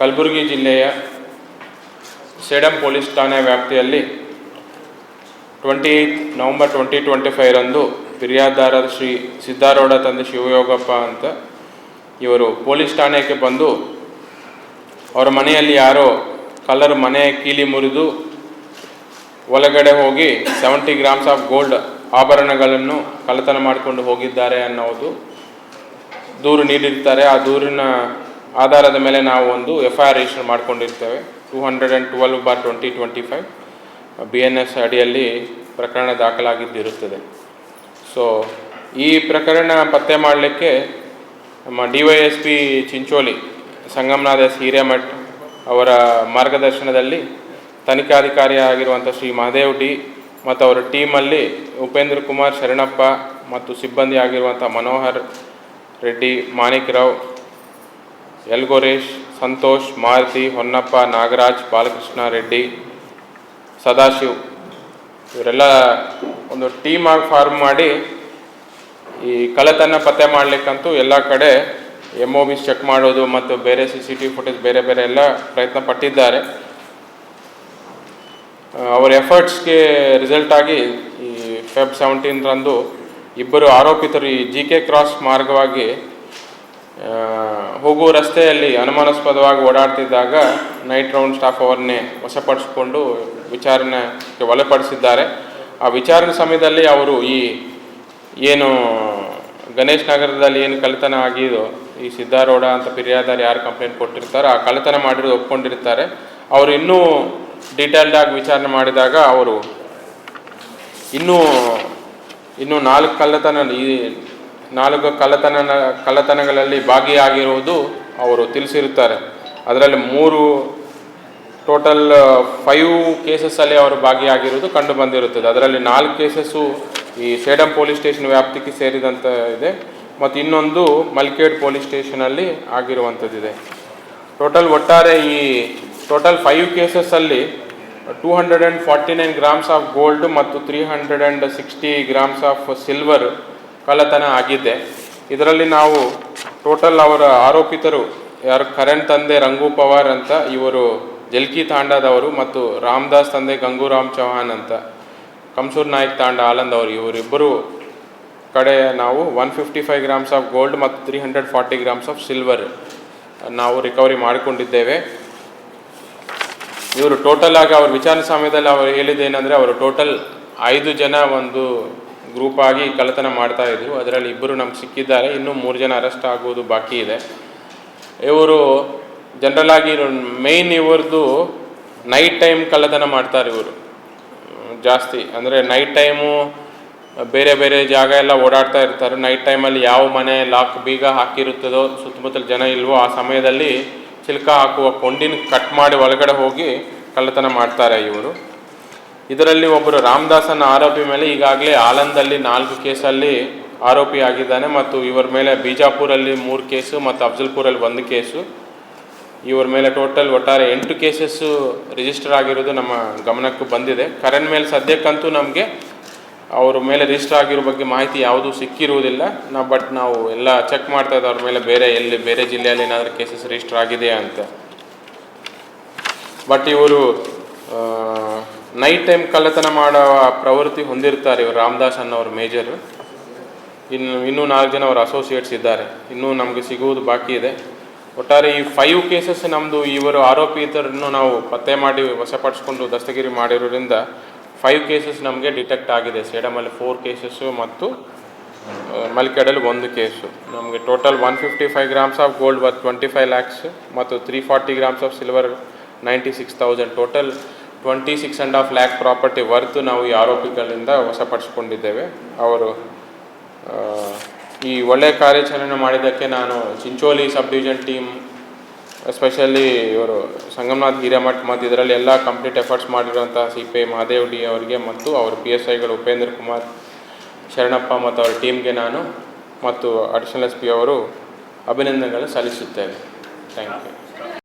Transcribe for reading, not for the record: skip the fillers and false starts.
ಕಲಬುರಗಿ ಜಿಲ್ಲೆಯ ಸೇಡಂ ಪೊಲೀಸ್ ಠಾಣೆ ವ್ಯಾಪ್ತಿಯಲ್ಲಿ 28 ನವಂಬರ್ 2025 ರಂದು ಫಿರ್ಯಾದಿದಾರರ ಶ್ರೀ ಸಿದ್ದಾರೂಢ ತಂದೆ ಶಿವಯೋಗಪ್ಪ ಅಂತ ಇವರು ಪೊಲೀಸ್ ಠಾಣೆಗೆ ಬಂದು ಅವರ ಮನೆಯಲ್ಲಿ ಯಾರೋ ಕಳ್ಳರು ಮನೆ ಕೀಲಿ ಮುರಿದು ಒಳಗಡೆ ಹೋಗಿ 70 ಗ್ರಾಮ್ಸ್ ಆಫ್ ಗೋಲ್ಡ್ ಆಭರಣಗಳನ್ನು ಕಳ್ಳತನ ಮಾಡಿಕೊಂಡು ಹೋಗಿದ್ದಾರೆ ಅನ್ನೋದು ದೂರು ನೀಡಿರ್ತಾರೆ. ಆ ದೂರಿನ ಆಧಾರದ ಮೇಲೆ ನಾವು ಒಂದು FIR ರಿಜಿಸ್ಟರ್ ಮಾಡಿಕೊಂಡಿರ್ತೇವೆ. 212/2025 BNS ಅಡಿಯಲ್ಲಿ ಪ್ರಕರಣ ದಾಖಲಾಗಿದ್ದಿರುತ್ತದೆ. ಸೊ ಈ ಪ್ರಕರಣ ಪತ್ತೆ ಮಾಡಲಿಕ್ಕೆ ನಮ್ಮ DYSP ಚಿಂಚೋಳಿ ಸಂಗಮನಾಥ ಹಿರೇಮಠ್ ಅವರ ಮಾರ್ಗದರ್ಶನದಲ್ಲಿ ತನಿಖಾಧಿಕಾರಿಯಾಗಿರುವಂಥ ಶ್ರೀ ಮಹದೇವ್ ಡಿ ಮತ್ತು ಅವರ ಟೀಮಲ್ಲಿ ಉಪೇಂದ್ರ ಕುಮಾರ್ ಶರಣಪ್ಪ ಮತ್ತು ಸಿಬ್ಬಂದಿ ಆಗಿರುವಂಥ ಮನೋಹರ್ ರೆಡ್ಡಿ, ಮಾಣಿಕ್ ರಾವ್, ಯಲ್ಗೋರೇಶ್, ಸಂತೋಷ್, ಮಾರುತಿ, ಹೊನ್ನಪ್ಪ, ನಾಗರಾಜ್, ಬಾಲಕೃಷ್ಣ ರೆಡ್ಡಿ, ಸದಾಶಿವ್ ಇವರೆಲ್ಲ ಒಂದು ಟೀಮ್ ಆಗಿ ಫಾರ್ಮ್ ಮಾಡಿ ಈ ಕಳ್ಳತನ ಪತ್ತೆ ಮಾಡಲಿಕ್ಕಂತೂ ಎಲ್ಲ ಕಡೆ MOBs ಚೆಕ್ ಮಾಡೋದು ಮತ್ತು ಬೇರೆ CCTV ಫುಟೇಜ್ ಬೇರೆ ಬೇರೆ ಎಲ್ಲ ಪ್ರಯತ್ನ ಪಟ್ಟಿದ್ದಾರೆ. ಅವರ ಎಫರ್ಟ್ಸ್ಗೆ ರಿಸಲ್ಟ್ ಆಗಿ ಈ ಫೆಬ್ 17 ರಂದು ಇಬ್ಬರು ಆರೋಪಿತರು ಈ GK ಕ್ರಾಸ್ ಮಾರ್ಗವಾಗಿ ಹೋಗುವ ರಸ್ತೆಯಲ್ಲಿ ಅನುಮಾನಾಸ್ಪದವಾಗಿ ಓಡಾಡ್ತಿದ್ದಾಗ ನೈಟ್ ರೌಂಡ್ ಸ್ಟಾಫ್ ಅವರನ್ನೇ ವಶಪಡಿಸಿಕೊಂಡು ವಿಚಾರಣೆಗೆ ಒಳಪಡಿಸಿದ್ದಾರೆ. ಆ ವಿಚಾರಣೆ ಸಮಯದಲ್ಲಿ ಅವರು ಏನು ಗಣೇಶ್ ನಗರದಲ್ಲಿ ಏನು ಕಳ್ಳತನ ಆಗಿದೋ ಈ ಸಿದ್ದಾರೂಢ ಅಂತ ಫಿರ್ಯಾದಿದಾರ ಯಾರು ಕಂಪ್ಲೇಂಟ್ ಕೊಟ್ಟಿರ್ತಾರೆ ಆ ಕಳ್ಳತನ ಮಾಡಿರೋದು ಒಪ್ಕೊಂಡಿರ್ತಾರೆ. ಅವರು ಇನ್ನೂ ಡೀಟೇಲ್ಡ್ ಆಗಿ ವಿಚಾರಣೆ ಮಾಡಿದಾಗ ಅವರು ಇನ್ನೂ 4 ಕಳ್ಳತನಗಳಲ್ಲಿ ಭಾಗಿಯಾಗಿರುವುದು ಅವರು ತಿಳಿಸಿರುತ್ತಾರೆ. ಅದರಲ್ಲಿ 3 ಟೋಟಲ್ 5 ಕೇಸಸ್ಸಲ್ಲಿ ಅವರು ಭಾಗಿಯಾಗಿರುವುದು ಕಂಡು ಬಂದಿರುತ್ತದೆ. ಅದರಲ್ಲಿ 4 ಕೇಸಸ್ಸು ಈ ಸೇಡಂ ಪೊಲೀಸ್ ಸ್ಟೇಷನ್ ವ್ಯಾಪ್ತಿಗೆ ಸೇರಿದಂಥ ಇದೆ ಮತ್ತು ಇನ್ನೊಂದು ಮಲ್ಕೇಡ್ ಪೊಲೀಸ್ ಸ್ಟೇಷನಲ್ಲಿ ಆಗಿರುವಂಥದ್ದಿದೆ. ಒಟ್ಟಾರೆ ಈ 5 ಕೇಸಸ್ಸಲ್ಲಿ 249 ಗ್ರಾಮ್ಸ್ ಆಫ್ ಗೋಲ್ಡ್ ಮತ್ತು 360 ಗ್ರಾಮ್ಸ್ ಆಫ್ ಸಿಲ್ವರ್ ಕಳ್ಳತನ ಆಗಿದೆ. ಇದರಲ್ಲಿ ನಾವು ಟೋಟಲ್ ಅವರ ಆರೋಪಿತರು ಯಾರು ಕರಣ್ ತಂದೆ ರಂಗು ಪವಾರ್ ಅಂತ ಇವರು ಜಲ್ಕಿ ತಾಂಡಾದವರು ಮತ್ತು ರಾಮದಾಸ್ ತಂದೆ ಗಂಗೂರಾಮ್ ಚೌಹಾನ್ ಅಂತ ಕಮ್ಸೂರ್ ನಾಯಕ್ ತಾಂಡ ಆಲಂದ್ ಅವರು ಇವರಿಬ್ಬರು ಕಡೆ ನಾವು 155 ಗ್ರಾಮ್ಸ್ ಆಫ್ ಗೋಲ್ಡ್ ಮತ್ತು 340 ಗ್ರಾಮ್ಸ್ ಆಫ್ ಸಿಲ್ವರ್ ನಾವು ರಿಕವರಿ ಮಾಡಿಕೊಂಡಿದ್ದೇವೆ. ಇವರು ಟೋಟಲ್ ಆಗಿ ಅವ್ರ ವಿಚಾರಣೆ ಸಮಯದಲ್ಲಿ ಅವರು ಹೇಳಿದ್ದೇನೆಂದರೆ ಅವರು ಟೋಟಲ್ 5 ಜನ ಒಂದು ಗ್ರೂಪ್ ಆಗಿ ಕಳ್ಳತನ ಮಾಡ್ತಾ ಇದ್ರು. ಅದರಲ್ಲಿ ಇಬ್ಬರು ನಮ್ಗೆ ಸಿಕ್ಕಿದ್ದಾರೆ, ಇನ್ನೂ 3 ಜನ ಅರೆಸ್ಟ್ ಆಗುವುದು ಬಾಕಿ ಇದೆ. ಇವರು ಜನರಲ್ ಆಗಿ ಮೇಯ್ನ್ ಇವ್ರದ್ದು ನೈಟ್ ಟೈಮ್ ಕಳ್ಳತನ ಮಾಡ್ತಾರೆ. ಇವರು ಜಾಸ್ತಿ ಅಂದರೆ ನೈಟ್ ಟೈಮು ಬೇರೆ ಬೇರೆ ಜಾಗ ಎಲ್ಲ ಓಡಾಡ್ತಾ ಇರ್ತಾರೆ. ನೈಟ್ ಟೈಮಲ್ಲಿ ಯಾವ ಮನೆ ಲಾಕ್ ಬೀಗ ಹಾಕಿರುತ್ತದೋ ಸುತ್ತಮುತ್ತಲ ಜನ ಇಲ್ವೋ ಆ ಸಮಯದಲ್ಲಿ ಚಿಲ್ಕ ಹಾಕುವ ಕೊಂಡಿನ ಕಟ್ ಮಾಡಿ ಒಳಗಡೆ ಹೋಗಿ ಕಳ್ಳತನ ಮಾಡ್ತಾರೆ ಇವರು. ಇದರಲ್ಲಿ ಒಬ್ಬರು ರಾಮದಾಸನ ಆರೋಪಿ ಮೇಲೆ ಈಗಾಗಲೇ ಆಲಂದಲ್ಲಿ 4 ಕೇಸಲ್ಲಿ ಆರೋಪಿ ಆಗಿದ್ದಾನೆ ಮತ್ತು ಇವರ ಮೇಲೆ ಬಿಜಾಪುರಲ್ಲಿ 3 ಕೇಸು ಮತ್ತು ಅಫ್ಜಲ್ಪುರಲ್ಲಿ 1 ಕೇಸು. ಇವರ ಮೇಲೆ ಒಟ್ಟಾರೆ 8 ಕೇಸಸ್ಸು ರಿಜಿಸ್ಟರ್ ಆಗಿರೋದು ನಮ್ಮ ಗಮನಕ್ಕೂ ಬಂದಿದೆ. ಕರಣ್ ಮೇಲೆ ಸದ್ಯಕ್ಕಂತೂ ನಮಗೆ ಅವ್ರ ಮೇಲೆ ರಿಜಿಸ್ಟರ್ ಆಗಿರೋ ಬಗ್ಗೆ ಮಾಹಿತಿ ಯಾವುದೂ ಸಿಕ್ಕಿರುವುದಿಲ್ಲ. ಬಟ್ ನಾವು ಎಲ್ಲ ಚೆಕ್ ಮಾಡ್ತಾ ಇದ್ದೆ ಅವ್ರ ಮೇಲೆ ಬೇರೆ ಜಿಲ್ಲೆಯಲ್ಲಿ ಏನಾದರೂ ಕೇಸಸ್ ರಿಜಿಸ್ಟರ್ ಆಗಿದೆಯಾ ಅಂತ. ಬಟ್ ಇವರು ನೈಟ್ ಟೈಮ್ ಕಳ್ಳತನ ಮಾಡೋ ಪ್ರವೃತ್ತಿ ಹೊಂದಿರ್ತಾರೆ. ಇವರು ರಾಮದಾಸ್ ಅನ್ನೋರು ಮೇಜರು, ಇನ್ನೂ 4 ಜನ ಅವರ ಅಸೋಸಿಯೇಟ್ಸ್ ಇದ್ದಾರೆ, ಇನ್ನೂ ನಮಗೆ ಸಿಗುವುದು ಬಾಕಿ ಇದೆ. ಒಟ್ಟಾರೆ ಈ 5 ಕೇಸಸ್ ನಮ್ಮದು ಇವರು ಆರೋಪಿತರನ್ನು ನಾವು ಪತ್ತೆ ಮಾಡಿ ವಶಪಡಿಸ್ಕೊಂಡು ದಸ್ತಗಿರಿ ಮಾಡಿರೋದ್ರಿಂದ 5 ಕೇಸಸ್ ನಮಗೆ ಡಿಟೆಕ್ಟ್ ಆಗಿದೆ. ಸೇಡಮಲ್ಲಿ 4 ಕೇಸಸ್ಸು ಮತ್ತು ಮಲ್ಕೇಡಲ್ಲಿ 1 ಕೇಸು. ನಮಗೆ total 155 grams of gold worth 25 lakhs ಮತ್ತು 340 grams of silver 96,000 total 26.5 lakh property worth ನಾವು ಈ ಆರೋಪಿಗಳಿಂದ ವಶಪಡಿಸಿಕೊಂಡಿದ್ದೇವೆ. ಅವರು ಈ ಒಳ್ಳೆಯ ಕಾರ್ಯಾಚರಣೆ ಮಾಡಿದ್ದಕ್ಕೆ ನಾನು Chincholi sub division team especially ಇವರು ಸಂಗಮನಾಥ್ ಹಿರೇಮಠ್ ಮತ್ತು ಇದರಲ್ಲಿ ಎಲ್ಲ ಕಂಪ್ಲೀಟ್ ಎಫರ್ಟ್ಸ್ ಮಾಡಿರುವಂಥ CPI ಮಹದೇವ್ ಡಿ ಅವರಿಗೆ ಮತ್ತು ಅವ್ರ PSIಗಳು ಉಪೇಂದ್ರ ಕುಮಾರ್ ಶರಣಪ್ಪ ಮತ್ತು ಅವರ ಟೀಮ್ಗೆ ನಾನು ಮತ್ತು ಅಡಿಷನಲ್ SP ಅವರು ಅಭಿನಂದನೆಗಳನ್ನು ಸಲ್ಲಿಸುತ್ತೇವೆ. Thank you.